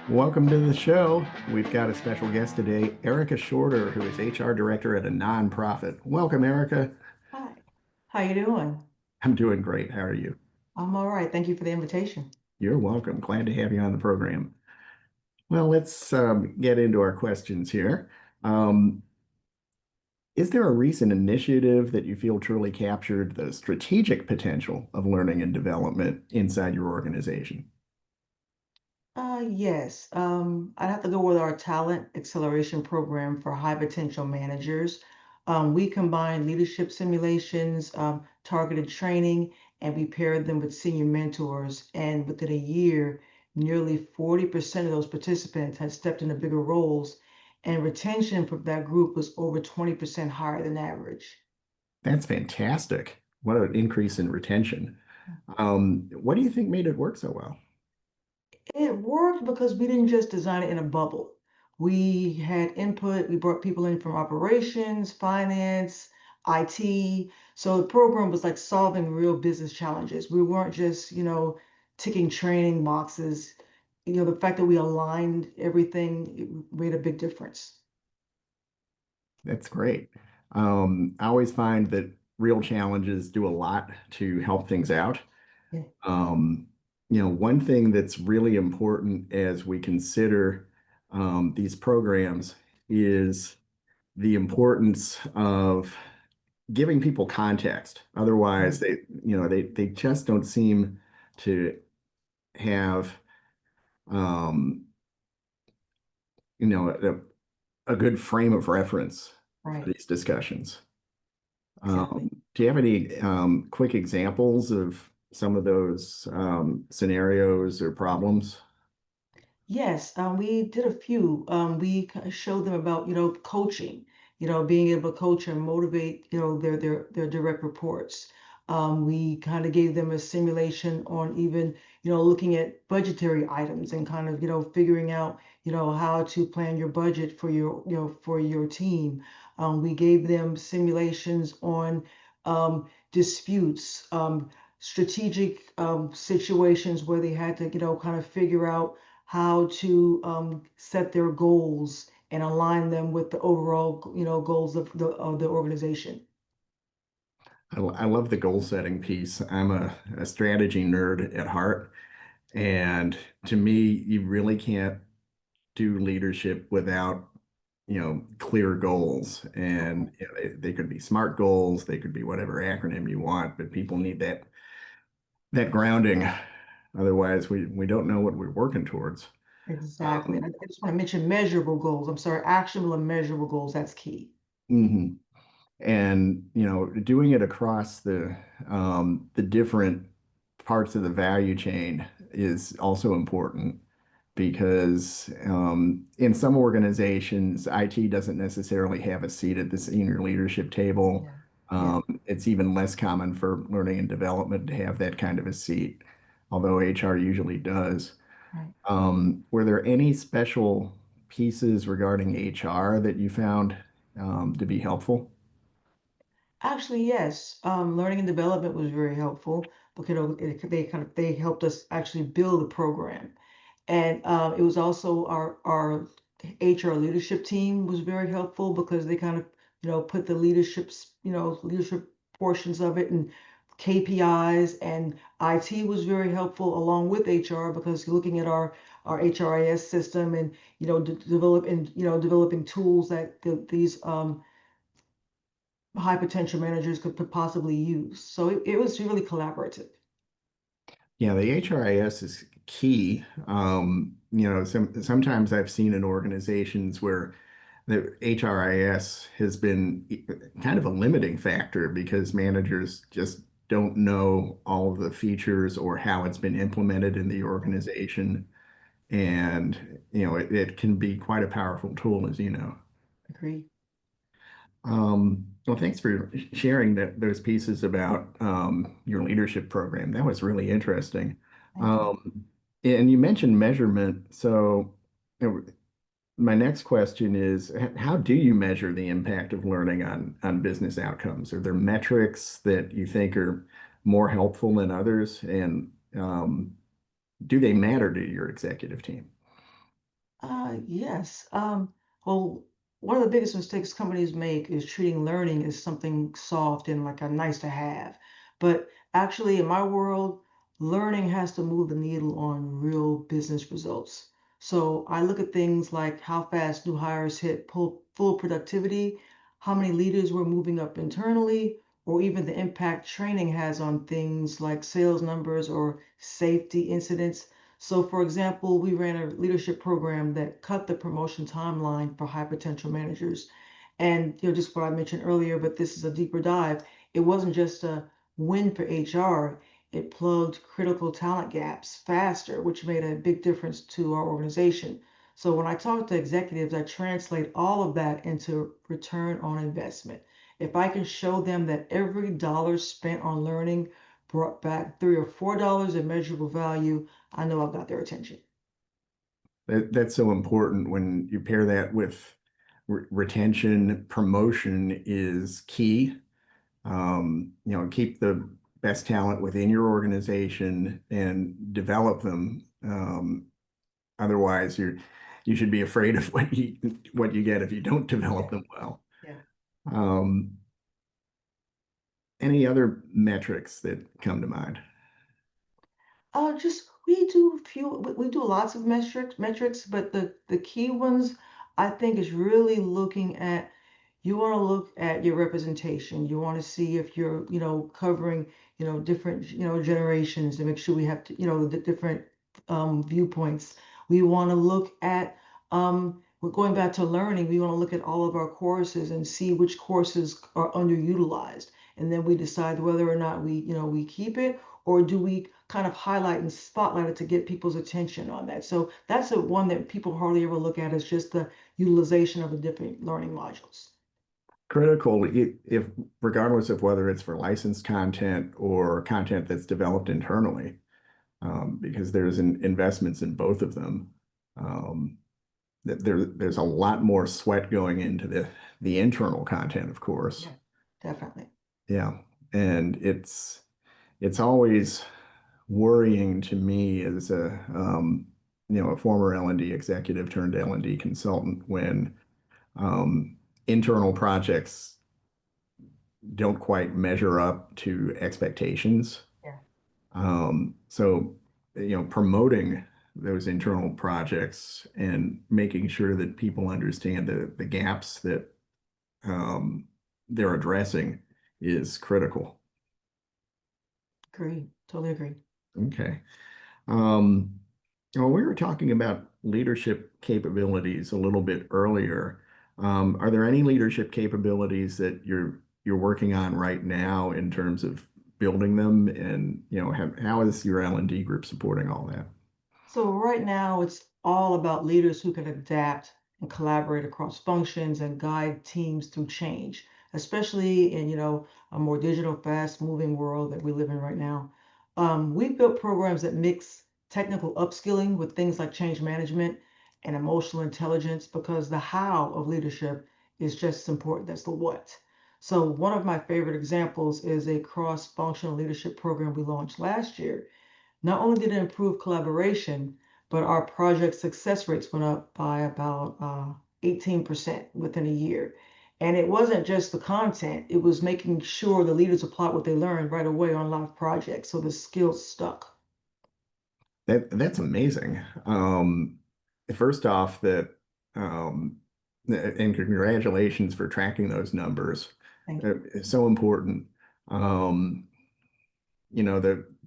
Welcome to the show. We've got a special guest today, Erika Shorter, who is HR director at a nonprofit. Welcome, Erika. Hi. How you doing? I'm doing great. How are you? I'm all right. Thank you for the invitation. You're welcome. Glad to have you on the program. Well, let's get into our questions here. Um, is there a recent initiative that you feel truly captured the strategic potential of learning and development inside your organization? Yes. I'd have to go with our talent acceleration program for high potential managers. We combine leadership simulations, targeted training, and we paired them with senior mentors. And within a year, nearly 40% of those participants had stepped into bigger roles, and retention from that group was over 20% higher than average. That's fantastic. What an increase in retention. What do you think made it work so well? It worked because we didn't just design it in a bubble. We had input, we brought people in from operations, finance, IT. So the program was like solving real business challenges. We weren't just, ticking training boxes. The fact that we aligned everything it made a big difference. That's great. I always find that real challenges do a lot to help things out. Yeah. Um, one thing that's really important as we consider these programs is the importance of giving people context. Otherwise, Right. they just don't seem to have um, a good frame of reference for Right. these discussions. Exactly. Do you have any quick examples of some of those scenarios or problems? Yes, we did a few. We showed them about, coaching, being able to coach and motivate, their direct reports. We kind of gave them a simulation on even, looking at budgetary items and kind of, figuring out, how to plan your budget for for your team. We gave them simulations on disputes, strategic situations where they had to, kind of figure out how to set their goals and align them with the overall, goals of the organization. I love the goal setting piece. I'm a strategy nerd at heart. And to me, you really can't do leadership without, clear goals. And they could be SMART goals, they could be whatever acronym you want, but people need that grounding. Otherwise, we don't know what we're working towards. Exactly. And Um, I just want to mention measurable goals. I'm sorry, actionable and measurable goals. That's key. mhm. And doing it across the different parts of the value chain is also important because in some organizations IT doesn't necessarily have a seat at the senior leadership table. Yeah. Yeah. It's even less common for learning and development to have that kind of a seat, although HR usually does. Right. Were there any special pieces regarding HR that you found to be helpful? Actually, yes. Learning and development was very helpful because they helped us actually build the program. And it was also our HR leadership team was very helpful because they kind of, put the leadership portions of it and KPIs, and IT was very helpful along with HR because looking at our HRIS system and, developing tools that these high potential managers could possibly use. So it was really collaborative. Yeah, the HRIS is key. Sometimes I've seen in organizations where the HRIS has been kind of a limiting factor because managers just don't know all of the features or how it's been implemented in the Right. organization. And, it can be quite a powerful tool, as you know. Agree. Well, thanks for sharing those pieces about your leadership program. That was really interesting. Thank you. Um, and you mentioned measurement. So, my next question is, how do you measure the impact of learning on business outcomes? Are there metrics that you think are more helpful than others? And do they matter to your executive team? Yes. Well, one of the biggest mistakes companies make is treating learning as something soft and like a nice to have. But actually, in my world, learning has to move the needle on real business results. So I look at things like how fast new hires hit full productivity, how many leaders we're moving up internally, or even the impact training has on things like sales numbers or safety incidents. So, for example, we ran a leadership program that cut the promotion timeline for high potential managers. And just what I mentioned earlier, but this is a deeper dive. It wasn't just a win for HR, it plugged critical talent gaps faster, which made a big difference to our organization. So when I talk to executives, I translate all of that into return on investment. If I can show them that every dollar spent on learning brought back $3 or $4 in measurable value, I know I've got their attention. That's so important when you pair that with retention. Promotion is key. Keep the best talent within your organization and develop them. Otherwise, you should be afraid of what you get if you don't develop Yeah, them well. yeah. Um, any other metrics that come to mind? Just we do lots of metrics, but the key ones I think is really looking at you want to look at your representation. You want to see if you're, covering, different, generations to make sure we have to, the different viewpoints. We want to look at we're going back to learning. We want to look at all of our courses and see which courses are underutilized. And then we decide whether or not we keep it or do we kind of highlight and spotlight it to get people's attention on that. So that's the one that people hardly ever look at is just the utilization of the different learning modules. Critical, if regardless of whether it's for licensed content or content that's developed internally, because there's investments in both of them. Um, there's a lot more sweat going into the internal content, of course. Yeah, definitely. Yeah, and it's always worrying to me as a former L&D executive turned L&D consultant when internal projects don't quite measure up to expectations. Yeah, So, promoting those internal projects and making sure that people understand the gaps that um, they're addressing is critical. agree. Totally agree. Okay. Um, well, we were talking about leadership capabilities a little bit earlier. Are there any leadership capabilities that you're working on right now in terms of building them? And how is your L&D group supporting all that? So right now it's all about leaders who can adapt and collaborate across functions and guide teams through change, especially in, a more digital, fast-moving world that we live in right now. We've built programs that mix technical upskilling with things like change management and emotional intelligence because the how of leadership is just as important as the what. So one of my favorite examples is a cross-functional leadership program we launched last year. Not only did it improve collaboration, but our project success rates went up by about 18% within a year. And it wasn't just the content, it was making sure the leaders applied what they learned right away on live projects. So the skills stuck. That's amazing. First off, um, and congratulations for tracking those numbers. Thank you. It's so important. Um,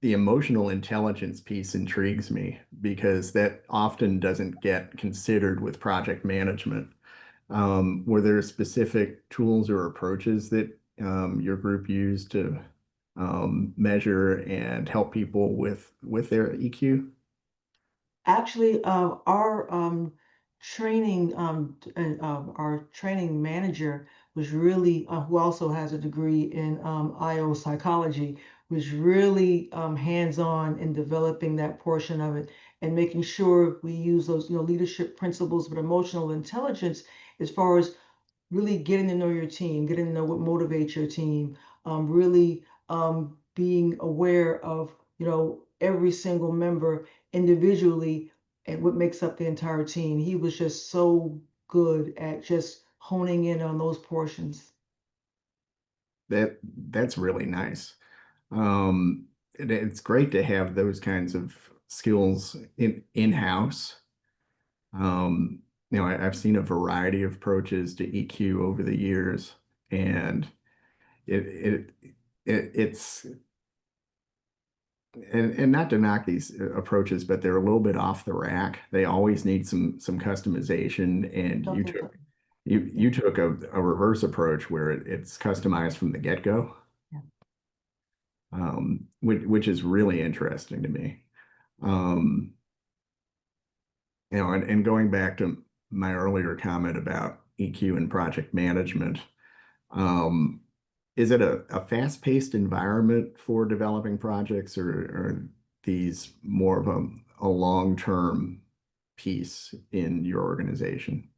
the emotional intelligence piece intrigues me because that often doesn't get considered with project management. Were there specific tools or approaches that your group used to measure and help people with their EQ? Actually, our training manager was really, who also has a degree in IO psychology, was really hands-on in developing that portion of it and making sure we use those, leadership principles, but emotional intelligence as far as really getting to know your team, getting to know what motivates your team, really being aware of, every single member individually and what makes up the entire team. He was just so good at just honing in on those portions. That's really nice. It's great to have those kinds of skills in-house. I've seen a variety of approaches to EQ over the years, and it it, it's and not to knock these approaches, but they're a little bit off the rack. They always need some customization, and Don't think so. Yeah, you took a reverse approach where it's customized from the get-go, yeah. which is really interesting to me. Um, and going back to my earlier comment about EQ and project management, um, is it a fast-paced environment for developing projects, or are these more of a long-term piece in your organization?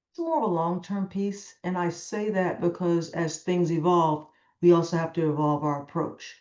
It's more of a long-term piece, and I say that because as things evolve, we also have to evolve our approach.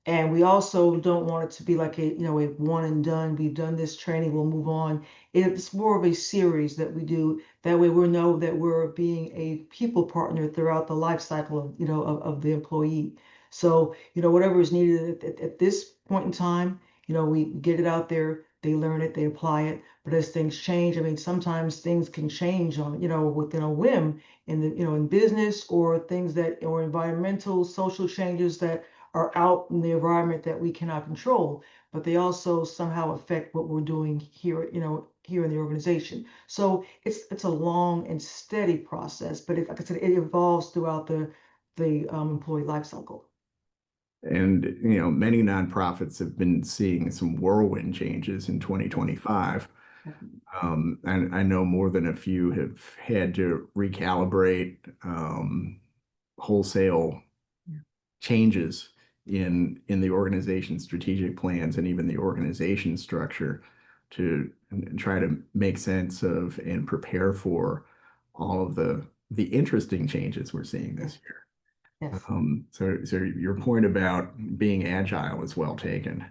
And we also don't want it to be like a one and done. We've done this training, we'll move on. It's more of a series that we do. That way we know that we're being a people partner throughout the life cycle of the employee. So, whatever is needed at this point in time, we get it out there, they learn it, they apply it. But as things change, I mean, sometimes things can change within a whim in business, or things or environmental, social changes that are out in the environment that we cannot control, but they also somehow affect what we're doing here, here in the organization. So it's a long and steady process, but like I said, it evolves throughout the employee life cycle. And many nonprofits have been seeing some whirlwind changes in Yes. 2025. And I know more than a few have had to recalibrate wholesale Yeah. changes in the organization's strategic plans and even the organization structure to try to make sense of and prepare for all of the interesting changes we're seeing Yes. this year. Yes. So your point about being agile is well taken.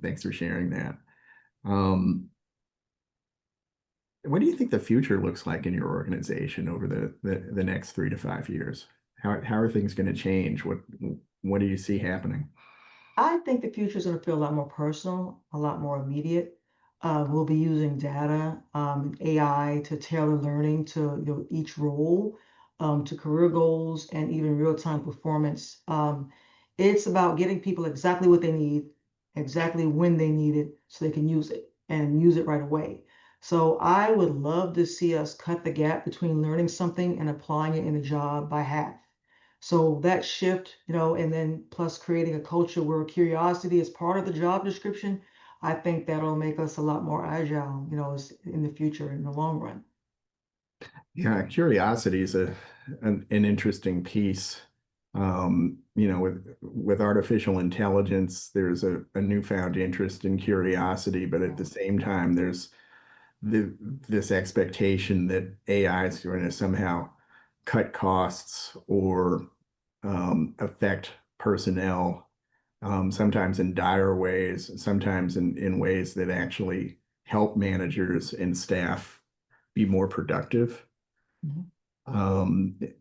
Thanks for sharing that. Um, what do you think the future looks like in your organization over the next 3 to 5 years? How are things going to change? What do you see happening? I think the future is going to feel a lot more personal, a lot more immediate. We'll be using data, AI to tailor learning to each role, to career goals, and even real-time performance. It's about getting people exactly what they need, exactly when they need it, so they can use it and use it right away. So I would love to see us cut the gap between learning something and applying it in a job by half. So that shift, and then plus creating a culture where curiosity is part of the job description, I think that'll make us a lot more agile, in the future, in the long run. Yeah, curiosity is an interesting piece. With artificial intelligence, there's a newfound interest in curiosity, but at Yeah. the same time, there's this expectation that AI is going to somehow cut costs or affect personnel, sometimes in dire ways, sometimes in ways that actually help managers and staff be more productive. Mhm.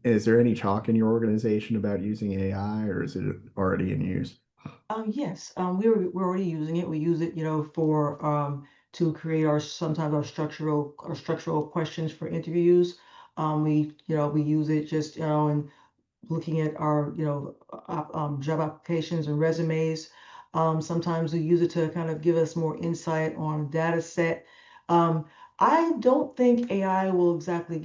Is there any talk in your organization about using AI, or is it already in use? Yes, we're already using it. We use it, for to create our sometimes our structural questions for interviews. We use it just in looking at our, job applications and resumes. Sometimes we use it to kind of give us more insight on data set. Um, I don't think AI will exactly,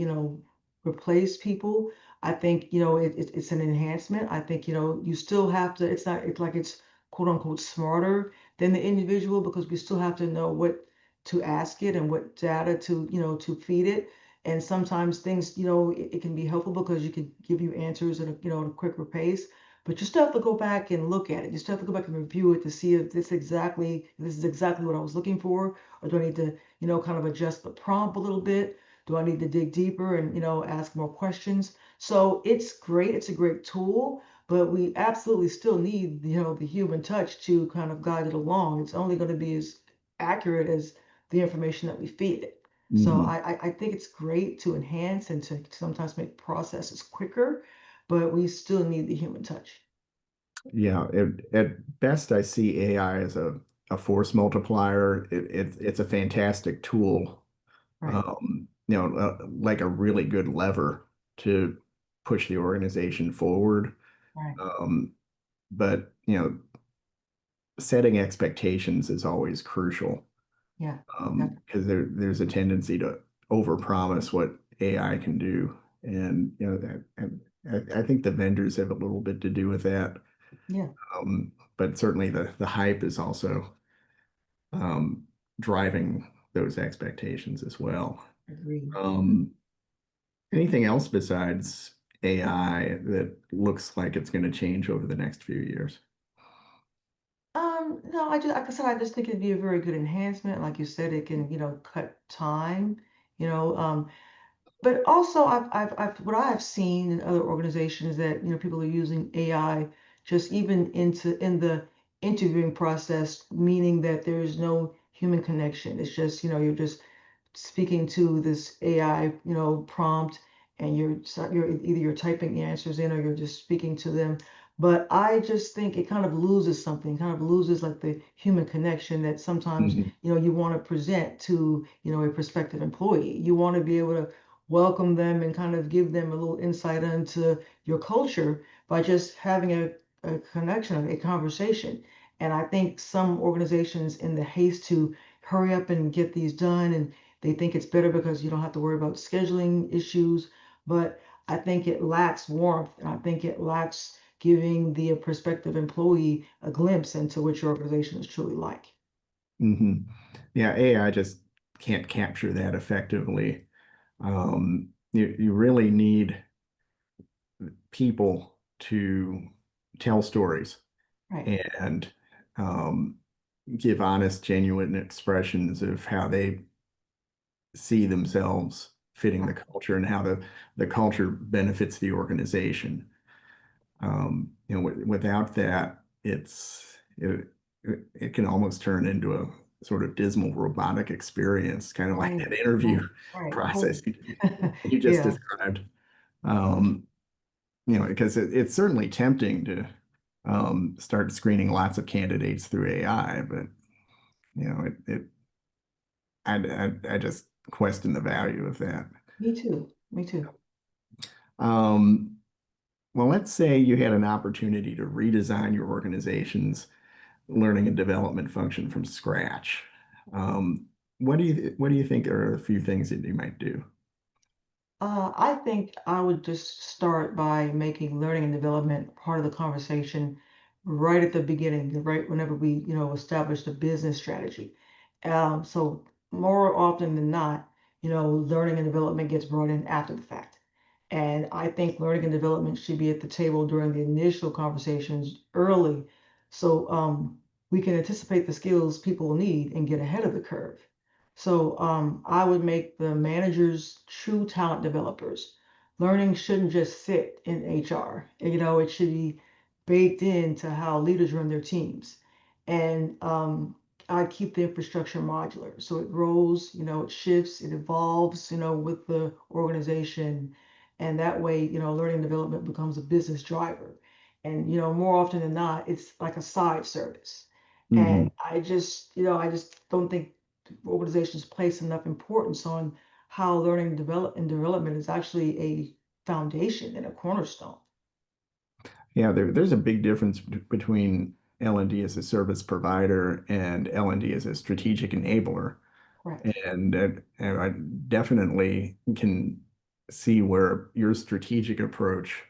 replace people. I think, it's an enhancement. I think, you still have to, it's like it's quote unquote smarter than the individual, because we still have to know what to ask it and what data to feed it. And sometimes things, it can be helpful because you can give you answers at a quicker pace, but you still have to go back and look at it. You still have to go back and review it to see if this is exactly what I was looking for, or do I need to, kind of adjust the prompt a little bit? Do I need to dig deeper and, ask more questions? So it's great. It's a great tool, but we absolutely still need, the human touch to kind of guide it along. It's only going to be as accurate as the information that we feed it. So Hmm. I think it's great to enhance and to sometimes make processes quicker, but we still need the human touch. Yeah, at best, I see AI as a force multiplier. It's a fantastic tool, Right, like a really good lever to push the organization forward. right. Um, but setting expectations is always crucial, Yeah, definitely. because there's a tendency to overpromise what AI can do, and I think the vendors have a little bit to do with that. Yeah, But certainly the hype is also um, driving those expectations as well. agreed. Um, Anything else besides AI that looks like it's going to change over the next few years? No, like I said, I just think it'd be a very good enhancement. Like you said, it can, cut time, you know, but also what I have seen in other organizations that, people are using AI just even in the interviewing process, meaning that there is no human connection. It's just, you're just speaking to this AI, prompt, and you're either you're typing answers in or you're just speaking to them. But I just think it kind of loses something, kind of loses like the human connection that sometimes, Mhm. you want to present to, a prospective employee. You want to be able to welcome them and kind of give them a little insight into your culture by just having a connection, a conversation. And I think some organizations, in the haste to hurry up and get these done, and they think it's better because you don't have to worry about scheduling issues. But I think it lacks warmth, and I think it lacks giving the prospective employee a glimpse into what your organization is truly like. Mhm. Yeah, AI just can't capture that effectively. You really need people to tell stories Right, and um, give honest, genuine expressions of how they see themselves fitting the right, culture and how the culture benefits the organization. Without that, it can almost turn into a sort of dismal robotic experience, kind of like right, that interview right, right. process Totally. you just Yeah, described. Um, because it's certainly tempting to start screening lots of candidates through AI, but I just question the value of that. me too. Me too. Um, well, let's say you had an opportunity to redesign your organization's learning and development function from scratch. Um, what do you think are a few things that you might do? I think I would just start by making learning and development part of the conversation right at the beginning, right whenever we, establish the business strategy. So more often than not, learning and development gets brought in after the fact. And I think learning and development should be at the table during the initial conversations early, so we can anticipate the skills people need and get ahead of the curve. So I would make the managers true talent developers. Learning shouldn't just sit in HR. It should be baked into how leaders run their teams. And I keep the infrastructure modular. So it grows, it shifts, it evolves, with the organization. And that way, learning and development becomes a business driver. And, more often than not, it's like a side service. Hmm. And I just don't think organizations place enough importance on how learning and development is actually a foundation and a cornerstone. Yeah, there's a big difference between L&D as a service provider and L&D as a strategic enabler. Correct. And I definitely can see where your strategic approach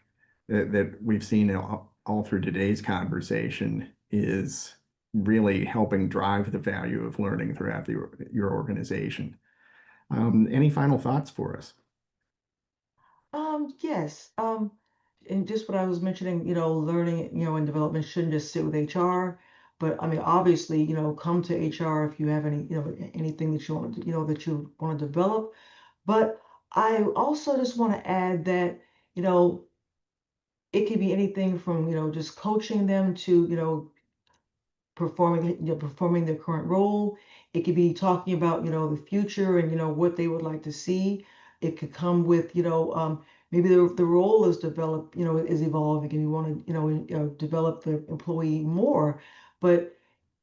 that we've seen all through today's conversation is really helping drive the value of learning throughout your organization. Any final thoughts for us? Yes. And just what I was mentioning, learning, and development shouldn't just sit with HR, but I mean, obviously, come to HR if you have any, anything that you want to, that you want to develop. But I also just want to add that, you know, it could be anything from, just coaching them to, performing their current role. It could be talking about, the future and, what they would like to see. It could come with, maybe the role is developed, is evolving and you want to, develop the employee more. But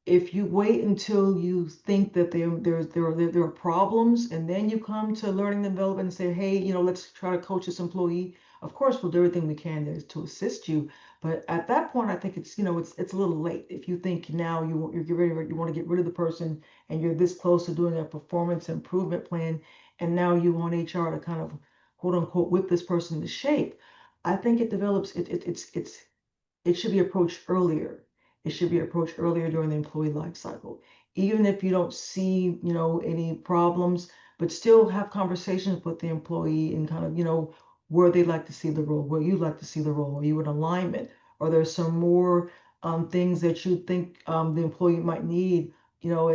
if you wait until you think that there are problems and then you come to learning and development and say, hey, let's try to coach this employee. Of course, we'll do everything we can to assist you. But at that point, I think it's a little late. If you think now you want to get rid of the person and you're this close to doing a performance improvement plan, and now you want HR to kind of quote unquote whip this person into shape. I think it develops it should be approached earlier. It should be approached earlier during the employee life cycle. Even if you don't see, any problems, but still have conversations with the employee and kind of, where they'd like to see the role, where you'd like to see the role. Are you in alignment? Or there's some more things that you think the employee might need,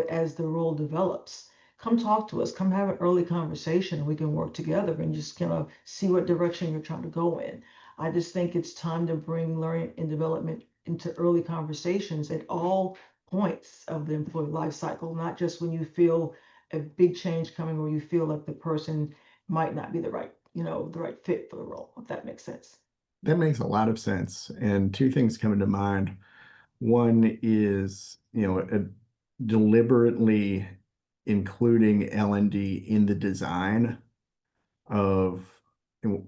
as the role develops. Come talk to us. Come have an early conversation and we can work together and just kind of see what direction you're trying to go in. I just think it's time to bring learning and development into early conversations at all points of the employee life cycle, not just when you feel a big change coming or you feel like the person might not be the right fit for the role, if that makes sense. That makes a lot of sense. And two things come to mind. One is, deliberately including L&D in the design of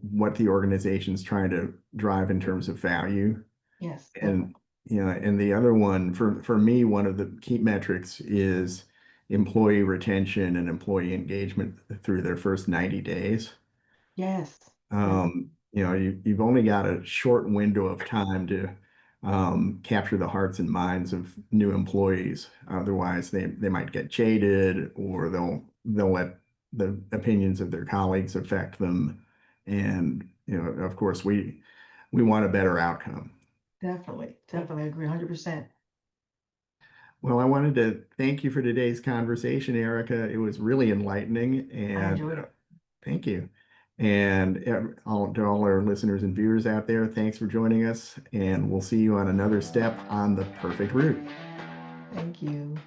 what the organization's trying to drive in terms of value. Yes, And definitely. and the other one for me, one of the key metrics is employee retention and employee engagement through their first 90 days. Yes, yes, You've only got a short window of time to capture the hearts and minds of new employees. Otherwise, they might get jaded, or they'll let the opinions of their colleagues affect them. And of course, we want a better outcome. definitely, definitely agree 100%. Well, I wanted to thank you for today's conversation, Erica. It was really enlightening, I and enjoyed it. thank you. And to all our listeners and viewers out there, thanks for joining us, and we'll see you on another step on the perfect route. Thank you.